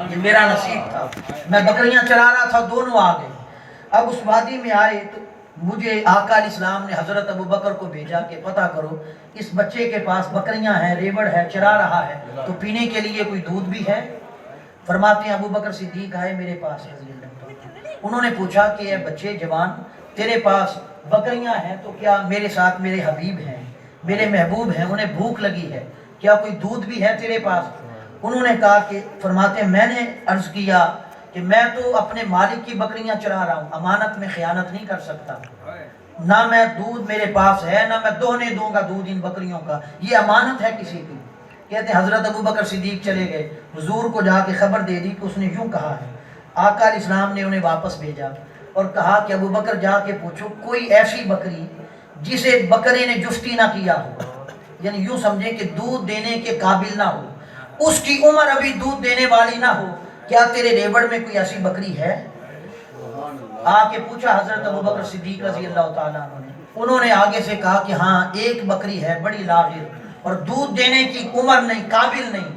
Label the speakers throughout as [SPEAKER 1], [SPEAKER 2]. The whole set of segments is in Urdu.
[SPEAKER 1] یہ میرا نصیب تھا، میں بکریاں چلا رہا تھا، دونوں آ گئے۔ اب اس وادی میں آئے تو مجھے آقا علیہ السلام نے حضرت ابو بکر کو بھیجا کہ پتہ کرو اس بچے کے پاس بکریاں ہیں، ریوڑ ہے، چرا رہا ہے، تو پینے کے لیے کوئی دودھ بھی ہے؟ فرماتے ہیں ابو بکر صدیق آئے میرے پاس رضی اللہ عنہ، انہوں نے پوچھا کہ اے بچے جوان، تیرے پاس بکریاں ہیں تو کیا میرے ساتھ میرے حبیب ہیں، میرے محبوب ہیں، انہیں بھوک لگی ہے، کیا کوئی دودھ بھی ہے تیرے پاس؟ انہوں نے کہا کہ فرماتے ہیں میں نے عرض کیا کہ میں تو اپنے مالک کی بکریاں چرا رہا ہوں، امانت میں خیانت نہیں کر سکتا، نہ میں دودھ میرے پاس ہے نہ میں دوہنے دوں گا دودھ ان بکریوں کا، یہ امانت ہے کسی کی۔ کہتے ہیں حضرت ابو بکر صدیق چلے گئے، حضور کو جا کے خبر دے دی کہ اس نے یوں کہا ہے۔ آقا علیہ السلام نے انہیں واپس بھیجا اور کہا کہ ابو بکر جا کے پوچھو کوئی ایسی بکری جسے بکرے نے جفتی نہ کیا ہو، یعنی یوں سمجھیں کہ دودھ دینے کے قابل نہ ہو، اس کی عمر ابھی دودھ دینے والی نہ ہو، کیا تیرے ریوڑ میں کوئی ایسی بکری ہے؟ آ کے پوچھا حضرت ابو بکر صدیق رضی اللہ تعالیٰ عنہ نے، انہوں نے آگے سے کہا کہ ہاں ایک بکری ہے بڑی لاغر اور دودھ دینے کی عمر نہیں، قابل نہیں،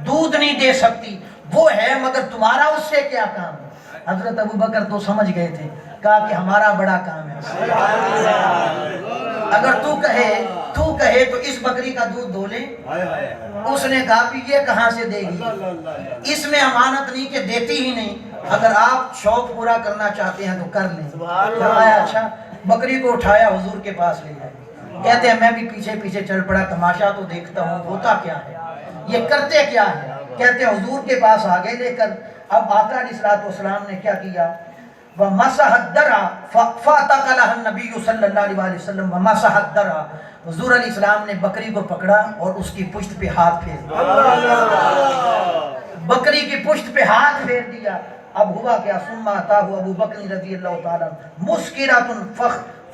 [SPEAKER 1] دودھ نہیں دے سکتی، وہ ہے مگر تمہارا اس سے کیا کام ہے؟ حضرت ابو بکر تو سمجھ گئے تھے، کہا کہ ہمارا بڑا کام ہے، اگر تو کہے تو اس بکری کا دودھ دو لیں۔ اس نے کہا کہ یہ کہاں سے دے گی، اس میں امانت نہیں کہ دیتی ہی نہیں، اگر آپ شوق پورا کرنا چاہتے ہیں تو کر لیں۔ فرمایا اچھا، بکری کو اٹھایا حضور کے پاس لے گئے۔ کہتے ہیں میں بھی پیچھے پیچھے چل پڑا، تماشا تو دیکھتا ہوں ہوتا کیا ہے، یہ کرتے کیا ہے۔ کہتے ہیں حضور کے پاس آگے لے کر اب آقا علیہ السلام نے کیا کیا، وَمَسَحَ الدَّرْعَ فَأَتَقَلَهَا النَّبِيُّ صلی اللہ علیہ وسلم وَمَسَحَ الدَّرْعَ، حضور علیہ السلام نے بکری کو پکڑا اور اس کی پشت پہ ہاتھ پھیر دیا، بکری کی پشت پہ ہاتھ پھیر دیا۔ اب ہوا کیا، ثم اتاہ ابو بکر رضی اللہ تعالیٰ مسکرۃ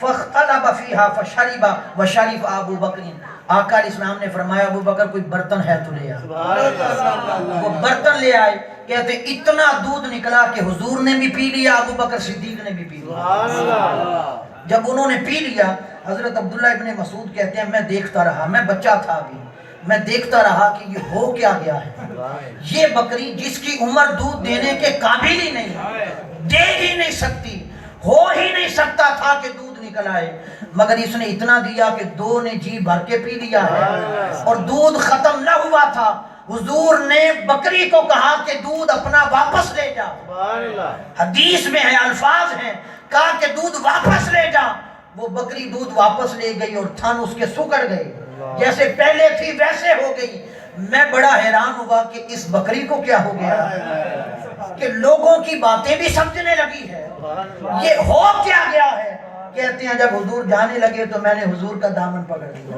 [SPEAKER 1] فاختلب فیہا فشرب وشرب ابو بکر، آقا علیہ السلام نے فرمایا ابو بکر کوئی برتن ہے تو لے آ، وہ برتن لے آئے۔ کہتے اتنا دودھ نکلا کہ حضور نے بھی پی لیا، ابو بکر صدیق نے بھی پی لیا۔ جب انہوں نے پی لیا، حضرت عبداللہ ابن مسعود کہتے ہیں میں دیکھتا رہا، میں بچہ تھا ابھی، میں دیکھتا رہا کہ یہ ہو کیا گیا ہے، یہ بکری جس کی عمر دودھ دینے کے قابل ہی نہیں، دے ہی نہیں سکتی، ہو ہی نہیں سکتا تھا کہ دودھ نکل آئے، مگر اس نے اتنا دیا کہ دو نے جی بھر کے پی لیا ہے اور دودھ ختم نہ ہوا تھا۔ حضور نے بکری کو کہا کہ دودھ اپنا واپس لے جا، حدیث میں ہے، الفاظ ہیں، کہا کہ دودھ واپس لے جا۔ وہ بکری دودھ واپس لے گئی اور تھن اس کے سکڑ گئے، جیسے پہلے تھی ویسے ہو گئی۔ میں بڑا حیران ہوا کہ اس بکری کو کیا ہو گیا کہ لوگوں کی باتیں بھی سمجھنے لگی ہے، یہ ہو کیا گیا ہے۔ کہتے ہیں جب حضور جانے لگے تو میں نے حضور کا دامن پکڑ لیا،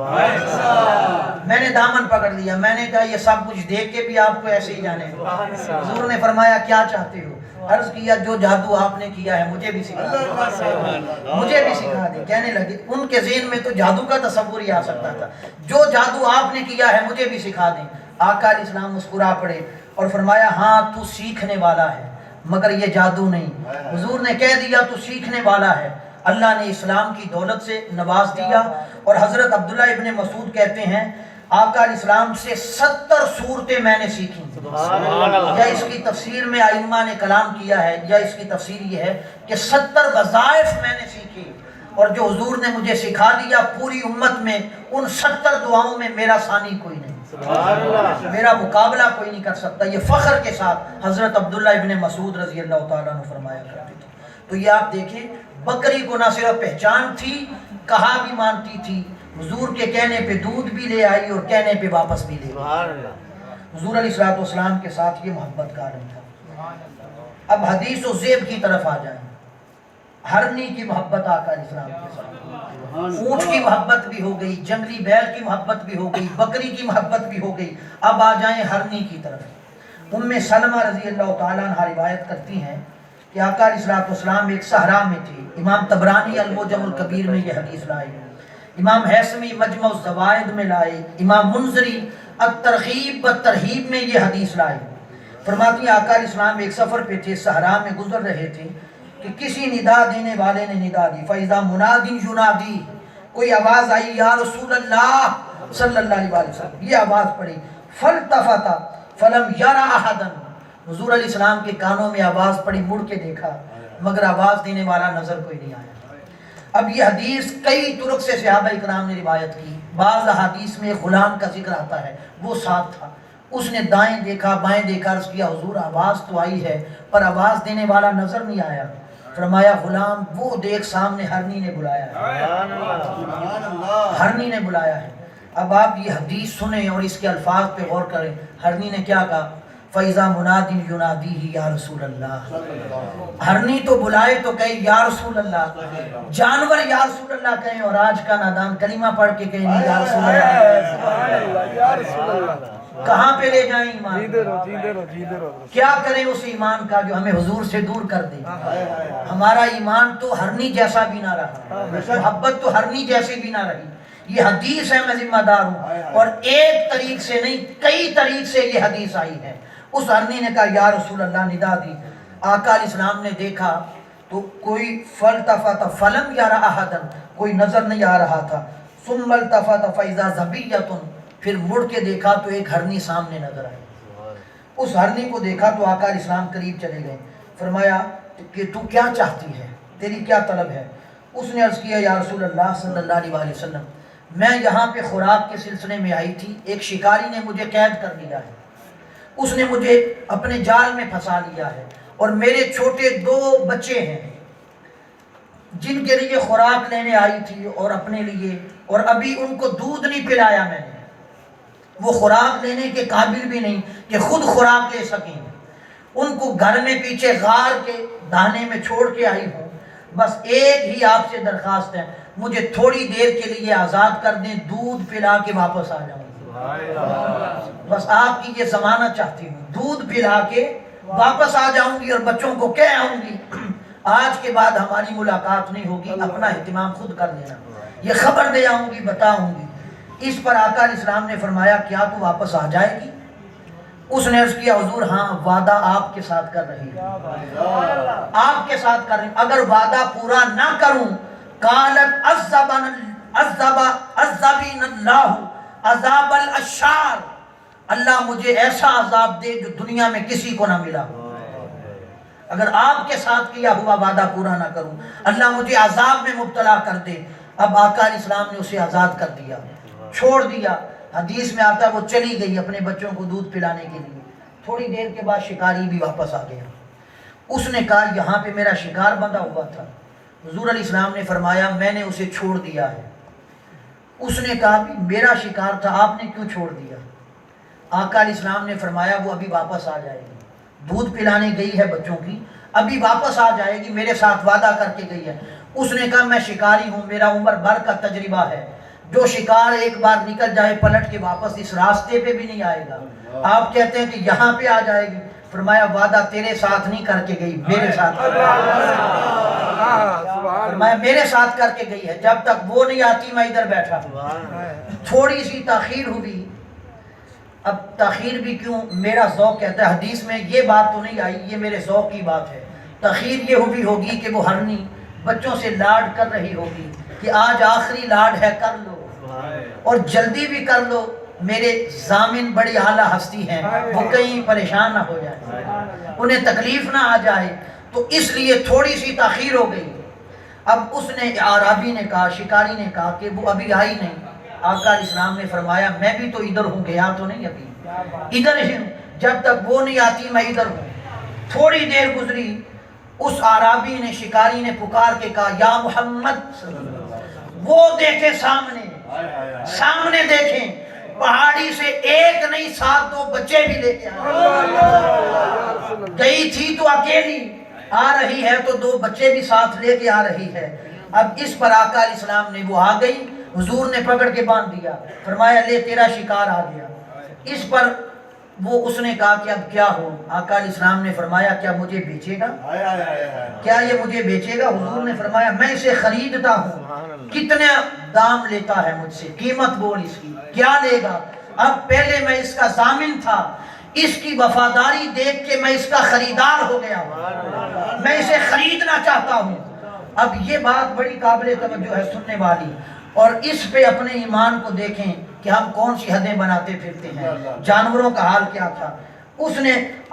[SPEAKER 1] میں نے دامن پکڑ لیا، میں نے کہا یہ سب کچھ دیکھ کے بھی آپ کو ایسے ہی جانے دو۔ حضور نے فرمایا کیا چاہتے ہو؟ عرض کیا جو جادو آپ نے کیا ہے مجھے بھی سکھا دیں، مجھے بھی سکھا دیں۔ کہنے لگے ان کے ذہن میں تو جادو کا تصور ہی آ سکتا تھا، جو جادو آپ نے کیا ہے مجھے بھی سکھا دیں۔ آقا علیہ السلام مسکرا پڑے اور فرمایا ہاں تو سیکھنے والا ہے مگر یہ جادو نہیں۔ حضور نے کہہ دیا تو سیکھنے والا ہے، اللہ نے اسلام کی دولت سے نواز دیا۔ اور حضرت عبداللہ ابن مسعود کہتے ہیں آقا علیہ السلام سے 70 صورتیں میں نے سیکھی، یا اس کی تفسیر میں ائمہ نے کلام کیا ہے، یا اس کی تفسیر یہ ہے کہ 70 وظائف میں نے سیکھی، اور جو حضور نے مجھے سکھا دیا پوری امت میں ان 70 دعاؤں میں میرا ثانی کوئی نہیں، میرا مقابلہ کوئی نہیں کر سکتا۔ یہ فخر کے ساتھ حضرت عبداللہ ابن مسعود رضی اللہ تعالیٰ عنہ فرمایا کرتے تھے۔ تو یہ آپ دیکھیں بکری کو نہ صرف پہچان تھی، کہا بھی مانتی تھی، حضور کے کہنے پہ دودھ بھی لے آئی اور کہنے پہ واپس بھی لے آئی۔ حضور علیہ السلام کے ساتھ یہ محبت کا عالم تھا۔ اب حدیث و زیب کی طرف آ جائیں۔ ہرنی کی محبت آقا علیہ السلام کے ساتھ، اونٹ کی محبت بھی ہو گئی، جنگلی بیل کی محبت بھی ہو گئی، بکری کی محبت بھی ہو گئی۔ اب آ جائیں ہرنی کی طرف۔ ام سلمہ رضی اللہ تعالیٰ عنہ روایت کرتی ہیں کہ آقا علیہ السلام ایک صحرا میں تھی۔ امام طبرانی المعجم الکبیر میں یہ حدیث لائے، امام حیثمی مجمع الزوائد میں لائے، امام منذری الترغیب والترہیب میں یہ حدیث لائے۔ فرماتی ہیں آقا علیہ السلام ایک سفر پہ تھے، صحرا میں گزر رہے تھے کہ کسی ندا دینے والے نے ندا دی، فَإِذَا مُنَادٍ يُنَادِي، کوئی آواز آئی یا رسول اللہ صلی اللہ علیہ وسلم، یہ آواز پڑی، فَالْتَفَتَ فَلَمْ يَرَ أَحَدًا، حضور علیہ السلام کے کانوں میں آواز پڑی، مڑ کے دیکھا مگر آواز دینے والا نظر کوئی نہیں آیا۔ اب یہ حدیث کئی طرق سے صحابہ اکرام نے روایت کی۔ بعض احادیث میں غلام کا ذکر آتا ہے، وہ ساتھ تھا، اس نے دائیں دیکھا بائیں دیکھا، عرض کیا حضور آواز تو آئی ہے پر آواز دینے والا نظر نہیں آیا۔ فرمایا غلام وہ دیکھ سامنے ہرنی نے بلایا ہے، ہرنی نے بلایا ہے۔ اب آپ یہ حدیث سنیں اور اس کے الفاظ پہ غور کریں۔ ہرنی نے کیا کہا؟ فَإِذَا مُنَادٍ يُنَادِيهِ یا رسول اللہ۔ ہرنی تو بلائے تو کہے یا رسول اللہ، جانور یا رسول اللہ کہیں، اور آج کا نادان کلمہ پڑھ کے کہیں نہیں یا رسول اللہ۔ کہاں پہ لے جائیں ایمان؟ کیا کریں اس ایمان کا جو ہمیں حضور سے دور کر دے؟ ہمارا ایمان تو ہرنی جیسا بھی نہ رہا، محبت تو ہرنی جیسی بھی نہ رہی۔ یہ حدیث ہے، میں ذمہ دار ہوں، اور ایک طریق سے نہیں کئی طریق سے یہ حدیث آئی ہے۔ اس ہرنی نے کہا یا رسول اللہ، ندا دی۔ آقا علیہ السلام نے دیکھا تو کوئی فلتفت فلم یرا احدا، کوئی نظر نہیں آ رہا تھا۔ ثم التفت فاذا ذبیۃ، پھر مڑ کے دیکھا تو ایک ہرنی سامنے نظر آئی۔ اس ہرنی کو دیکھا تو آقا علیہ السلام قریب چلے گئے، فرمایا کہ تو کیا چاہتی ہے، تیری کیا طلب ہے؟ اس نے عرض کیا یا رسول اللہ صلی اللہ علیہ وسلم، میں یہاں پہ خوراک کے سلسلے میں آئی تھی، ایک شکاری نے مجھے قید کر لیا ہے، اس نے مجھے اپنے جال میں پھنسا لیا ہے، اور میرے چھوٹے 2 بچے ہیں جن کے لیے خوراک لینے آئی تھی اور اپنے لیے، اور ابھی ان کو دودھ نہیں پلایا میں نے، وہ خوراک لینے کے قابل بھی نہیں کہ خود خوراک لے سکیں، ان کو گھر میں پیچھے غار کے دانے میں چھوڑ کے آئی ہوں، بس ایک ہی آپ سے درخواست ہے، مجھے تھوڑی دیر کے لیے آزاد کر دیں، دودھ پلا کے واپس آ جاؤں، بس آپ کی یہ ضمانت چاہتی ہوں، دودھ پلا کے واپس آ جاؤں گی اور بچوں کو کہہ آؤں گی آج کے بعد ہماری ملاقات نہیں ہوگی، اپنا اہتمام خود کر لینا، یہ خبر دے آؤں گی، بتاؤں گی۔ اس پر آقا علیہ السلام نے فرمایا کیا تو واپس آ جائے گی؟ اس نے عرض کیا حضور ہاں، وعدہ آپ کے ساتھ کر رہی ہے، آپ کے ساتھ کر رہی ہوں، اگر وعدہ پورا نہ کروں قالت عذبین اللہ عذاب الاشار، اللہ مجھے ایسا عذاب دے جو دنیا میں کسی کو نہ ملا، اگر آپ کے ساتھ کیا ہوا وعدہ پورا نہ کروں، اللہ مجھے عذاب میں مبتلا کر دے۔ اب آقا علیہ السلام نے اسے آزاد کر دیا، چھوڑ دیا۔ حدیث میں آتا ہے وہ چلی گئی اپنے بچوں کو دودھ پلانے کے لیے، تھوڑی دیر کے بعد شکاری بھی واپس آ گیا، اس نے کہا یہاں پہ میرا شکار بندھا ہوا تھا، حضور علیہ السلام نے فرمایا میں نے اسے چھوڑ دیا ہے۔ اس نے کہا بھی میرا شکار تھا، آپ نے کیوں چھوڑ دیا؟ آقا علیہ السلام نے فرمایا وہ ابھی واپس آ جائے گی، دودھ پلانے گئی ہے بچوں کی، ابھی واپس آ جائے گی، میرے ساتھ وعدہ کر کے گئی ہے۔ اس نے کہا میں شکاری ہوں، میرا عمر بھر کا تجربہ ہے، جو شکار ایک بار نکل جائے پلٹ کے واپس اس راستے پہ بھی نہیں آئے گا، آپ کہتے ہیں کہ یہاں پہ آ جائے گی؟ فرمایا وعدہ تیرے ساتھ نہیں کر کے گئی، میرے ساتھ، فرمایا میرے ساتھ کر کے گئی ہے، جب تک وہ نہیں آتی میں ادھر بیٹھا ہوں۔ تھوڑی سی تاخیر ہوئی، اب تاخیر بھی کیوں، میرا ذوق کہتا ہے، حدیث میں یہ بات تو نہیں آئی، یہ میرے ذوق کی بات ہے، تاخیر یہ ہوئی ہوگی کہ وہ ہرنی بچوں سے لاڈ کر رہی ہوگی کہ آج آخری لاڈ ہے، کر لو اور جلدی بھی کر لو، میرے ضامن بڑی اعلیٰ ہستی ہیں، وہ کہیں پریشان نہ ہو جائے، انہیں تکلیف نہ آ جائے، تو اس لیے تھوڑی سی تاخیر ہو گئی۔ اب اس نے عرابی نے کہا، شکاری نے کہا کہ وہ ابھی آئی نہیں۔ آقا علیہ السلام نے فرمایا میں بھی تو ادھر ہوں، گیا تو نہیں، ابھی ادھر ہی ہوں، جب تک وہ نہیں آتی میں ادھر ہوں۔ تھوڑی دیر گزری، اس عرابی نے شکاری نے پکار کے کہا یا محمد، وہ دیکھے سامنے دیکھیں، پہاڑی سے ایک نہیں 7-2 بچے بھی لے کے گئی تھی، تو اکیلی آ رہی ہے تو 2 بچے بھی ساتھ لے کے آ رہی ہے۔ اب اس پر آقا علیہ السلام نے، وہ آ گئی، حضور نے پکڑ کے باندھ دیا، فرمایا لے تیرا شکار آ گیا۔ اس پر وہ اس نے کہا کہ اب کیا ہو؟ آقا علیہ السلام نے فرمایا کیا مجھے بیچے گا؟ کیا یہ مجھے بیچے گا؟ حضور نے فرمایا میں اسے خریدتا ہوں، کتنے دام لیتا ہے مجھ سے، قیمت بول اس کی، کیا لے گا؟ اب پہلے میں اس کا ضامن تھا، اس کی وفاداری دیکھ کے میں اس کا خریدار ہو گیا ہوں، میں اسے خریدنا چاہتا ہوں۔ اب یہ بات بڑی قابل توجہ ہے سننے والی، اور اس پہ اپنے ایمان کو دیکھیں کہ ہم کون سی حدیں بناتے پھرتے ہیں، جانوروں کا حال کیا تھا۔ اس نے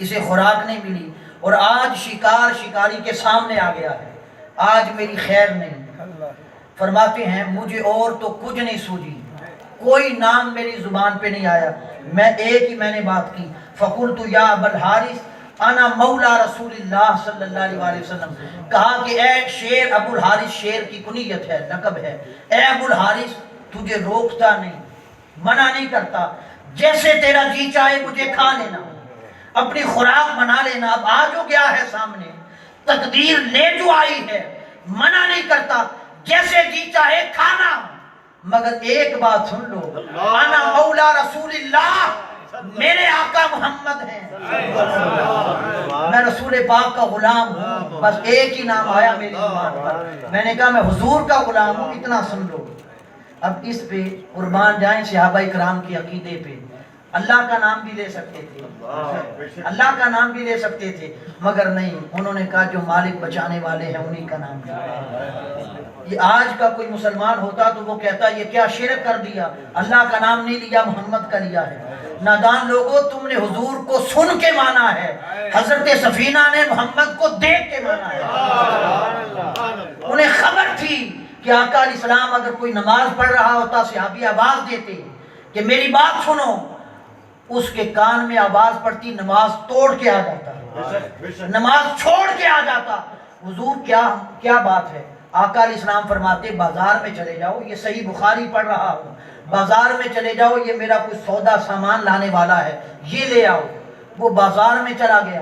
[SPEAKER 1] اسے خوراک نہیں ملی، اور آج شکار شکاری کے سامنے آ گیا ہے، آج میری خیر نہیں۔ فرماتے ہیں مجھے اور تو کچھ نہیں سوجی، کوئی نام میری زبان پہ نہیں آیا، میں ایک ہی میں نے بات کی، فقلت یا ابا الحارث انا مولا رسول اللہ صلی اللہ علیہ وسلم، کہا کہ اے شیر، ابو الحارث شیر کی کنیت ہے، لقب ہے، اے ابو الحارث تجھے روکتا نہیں، منع نہیں کرتا، جیسے تیرا جی چاہے مجھے کھا لینا، اپنی خوراک بنا لینا، اب آ جو گیا ہے سامنے، تقدیر لے جو آئی ہے، منع نہیں کرتا، جیسے جی چاہے کھانا، مگر ایک بات سن لو، انا مولا رسول اللہ، میرے آقا محمد ہیں، میں رسول پاک کا غلام ہوں، بس ایک ہی نام آیا میری زبان پر، میں نے کہا میں حضور کا غلام ہوں، اتنا سن لو۔ اب اس پہ قربان جائیں صحابہ کرام کی عقیدے پہ، اللہ کا نام بھی لے سکتے تھے، اللہ کا نام بھی لے سکتے تھے، مگر نہیں، انہوں نے کہا جو مالک بچانے والے ہیں انہی کا نام لیا۔ یہ آج کا کوئی مسلمان ہوتا تو وہ کہتا یہ کیا شرک کر دیا، اللہ کا نام نہیں لیا، محمد کا لیا ہے۔ نادان لوگوں، تم نے حضور کو سن کے مانا ہے، حضرت سفینہ نے محمد کو دیکھ کے مانا ہے۔ انہیں خبر تھی کہ آقا علیہ السلام اگر کوئی نماز پڑھ رہا ہوتا صحابی آواز دیتے کہ میری بات سنو، اس کے کان میں آواز پڑتی، نماز توڑ کے آ جاتا، نماز چھوڑ کے آ جاتا۔ حضور کیا بات ہے؟ آقا علیہ السلام فرماتے بازار میں چلے جاؤ، یہ صحیح بخاری پڑھ رہا ہوں، بازار میں چلے جاؤ، یہ میرا کوئی سودا سامان لانے والا ہے، یہ لے آؤ۔ وہ بازار میں چلا گیا،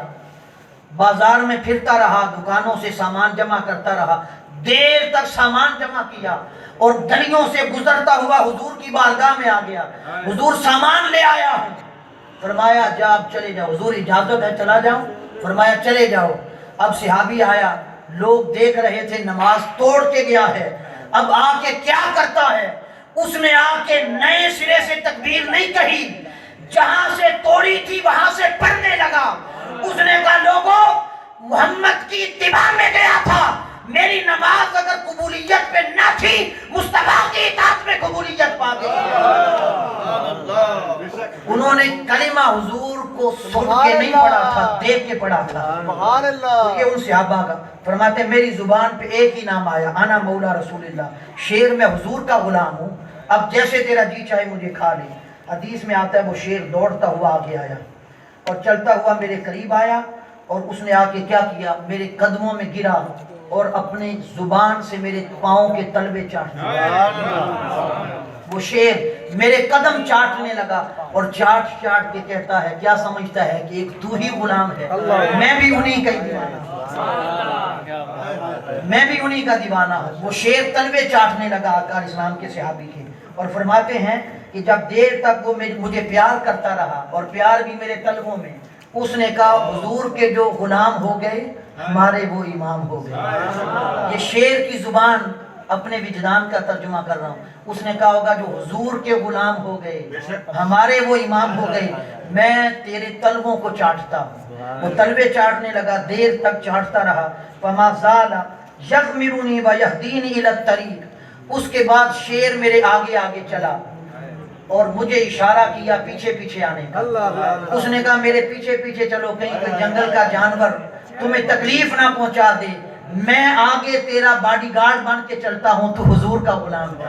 [SPEAKER 1] بازار میں پھرتا رہا، دکانوں سے سامان جمع کرتا رہا، دیر تک سامان جمع کیا، اور گلیوں سے گزرتا ہوا حضور کی بارگاہ میں آ گیا، حضور سامان لے آیا ہوں۔ فرمایا جا اب چلے جاؤ، حضور اجازت ہے چلا جاؤ؟ فرمایا چلے جاؤ۔ اب صحابی آیا، لوگ دیکھ رہے تھے نماز توڑ کے گیا ہے، اب آ کے کیا کرتا ہے؟ اس نے آ کے نئے سرے سے تکبیر نہیں کہی، جہاں سے توڑی تھی وہاں سے پڑھنے لگا۔ اس نے کہا لوگوں، محمد کی اتباع میں گیا تھا، میری نماز اگر قبولیت پہ نہ تھی، مصطفیٰ کی اطاعت میں قبولیت پا گئی۔ انہوں نے کلمہ حضور کو سن کے نہیں پڑھا تھا، دیکھ کے پڑھا تھا۔ یہ ان صحابہ کا فرماتے میری زبان پہ ایک ہی نام آیا، انا مولا رسول اللہ، شیر میں حضور کا غلام ہوں، اب جیسے تیرا جی چاہے مجھے کھا لے۔ حدیث میں آتا ہے وہ شیر دوڑتا ہوا آگے آیا اور چلتا ہوا میرے قریب آیا، اور اس نے آ کے کیا کیا؟ میرے قدموں میں گرا اور اپنے زبان سے میرے پاؤں کے تلوے چاٹ دیا۔ وہ شیر میرے قدم چاٹنے لگا اور چاٹ چاٹ کے کہتا ہے، کیا سمجھتا ہے کہ ایک تو ہی غلام ہے، میں بھی انہی کا دیوانہ ہوں، میں بھی انہی کا دیوانہ ہوں۔ وہ شیر تلوے چاٹنے لگا آقا علیہ السلام کے صحابی کے، اور فرماتے ہیں کہ جب دیر تک وہ مجھے پیار کرتا رہا اور پیار بھی میرے تلووں میں، اس نے کہا حضور کے جو غلام ہو گئے ہمارے وہ امام ہو گئے۔ یہ شیر کی زبان اپنے وجدان کا ترجمہ کر رہا ہوں۔ اس نے کہا ہوگا جو حضور کے غلام ہو گئے ہمارے وہ امام ہو گئے، میں تیرے تلووں کو چاٹتا ہوں۔ وہ تلوے چاٹنے لگا، دیر تک چاٹتا رہا، فما زال یغمرنی ویہدینی الی الطریق۔ اس کے بعد شیر میرے آگے آگے چلا اور مجھے اشارہ کیا پیچھے پیچھے آنے کا۔ اس نے کہا میرے پیچھے پیچھے چلو، کہیں کوئی جنگل کا جانور تمہیں تکلیف نہ پہنچا دے، میں آگے تیرا باڈی گارڈ بن کے چلتا ہوں، تو حضور کا غلام ہے۔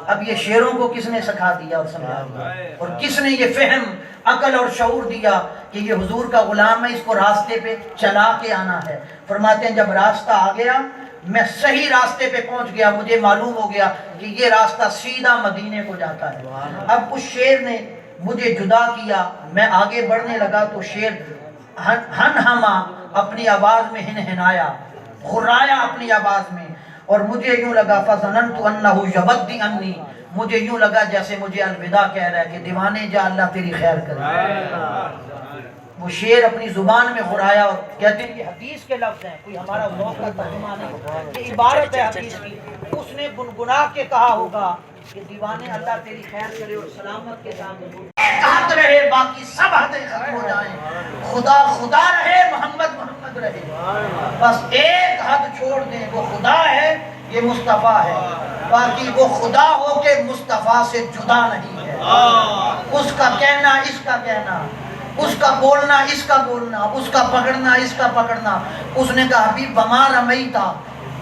[SPEAKER 1] اب یہ شیروں کو کس نے سکھا دیا اور سمجھا دیا، اور کس نے یہ فہم عقل اور شعور دیا کہ یہ حضور کا غلام ہے، اس کو راستے پہ چلا کے آنا ہے۔ فرماتے ہیں جب راستہ آ گیا، میں صحیح راستے پہ پہنچ گیا، مجھے معلوم ہو گیا کہ یہ راستہ سیدھا مدینے کو جاتا ہے۔ اب اس شیر نے مجھے جدا کیا، میں آگے بڑھنے لگا تو شیر ہنہما اپنی آواز میں ہنہنایا، غرایا اپنی آواز میں، اور مجھے یوں لگا فظننت انہ یبدی انی، مجھے یوں لگا جیسے مجھے الوداع کہہ رہا ہے کہ دیوانے جا اللہ تیری خیر کرے۔ وہ شیر اپنی زبان میں غرایا، اور کہتے ہیں کہ حدیث کے لفظ ہیں، کوئی ہمارا ذوق کا ترجمہ نہیں، یہ عبارت ہے حدیث کی۔ اس نے گنگنا کے کہا ہوگا کہ دیوانے اللہ تیری خیر کرے اور سلامت کے ساتھ ایک حد رہے، باقی سب حدیں ختم ہو جائیں، خدا خدا رہے، محمد محمد رہے، بس ایک حد چھوڑ دیں، وہ خدا ہے، یہ مصطفیٰ ہے، باقی وہ خدا ہو کے مصطفیٰ سے جدا نہیں ہے۔ اس کا کہنا، اس کا کہنا، اس کا بولنا اس کا بولنا، اس کا پکڑنا اس کا پکڑنا. اس نے کہا حبیب وما رمیتا،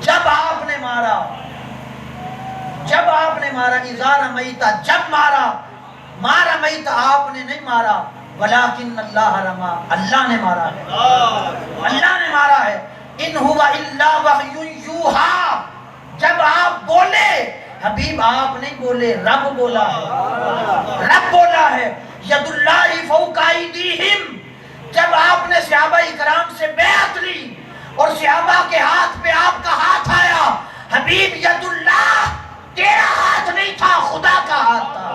[SPEAKER 1] جب آپ نے مارا، جب آپ نے مارا، اذا رمیتا، جب مارا، ما رمیتا آپ نے نہیں مارا، ولیکن اللہ رما، اللہ نے مارا ہے، اللہ نے مارا ہے. ان ہوا الا وحی یوحا، جب آپ بولے حبیب آپ نہیں بولے، رب بولا ہے، رب بولا ہے. ید اللہ فوق ایدیہم، جب آپ نے صحابہ اکرام سے بیعت لی اور صحابہ کے ہاتھ پہ آپ کا ہاتھ آیا، حبیب ید اللہ تیرا ہاتھ نہیں تھا، خدا کا ہاتھ تھا.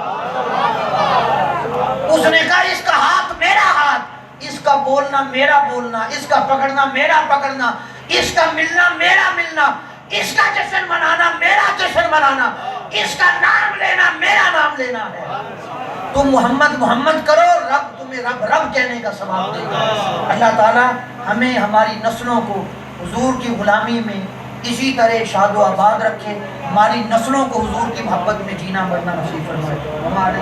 [SPEAKER 1] اس نے کہا اس کا ہاتھ میرا ہاتھ، اس کا بولنا میرا بولنا، اس کا پکڑنا میرا پکڑنا، اس کا ملنا میرا ملنا، اس کا جشن منانا میرا جشن منانا، اس کا نام لینا میرا نام لینا ہے. تم محمد محمد کرو، رب تمہیں رب رب کہنے کا ثواب دے گا. اللہ تعالی ہمیں ہماری نسلوں کو حضور کی غلامی میں اسی طرح شاد و آباد رکھے، ہماری نسلوں کو حضور کی محبت میں جینا مرنا نصیب فرمائے. ہمارے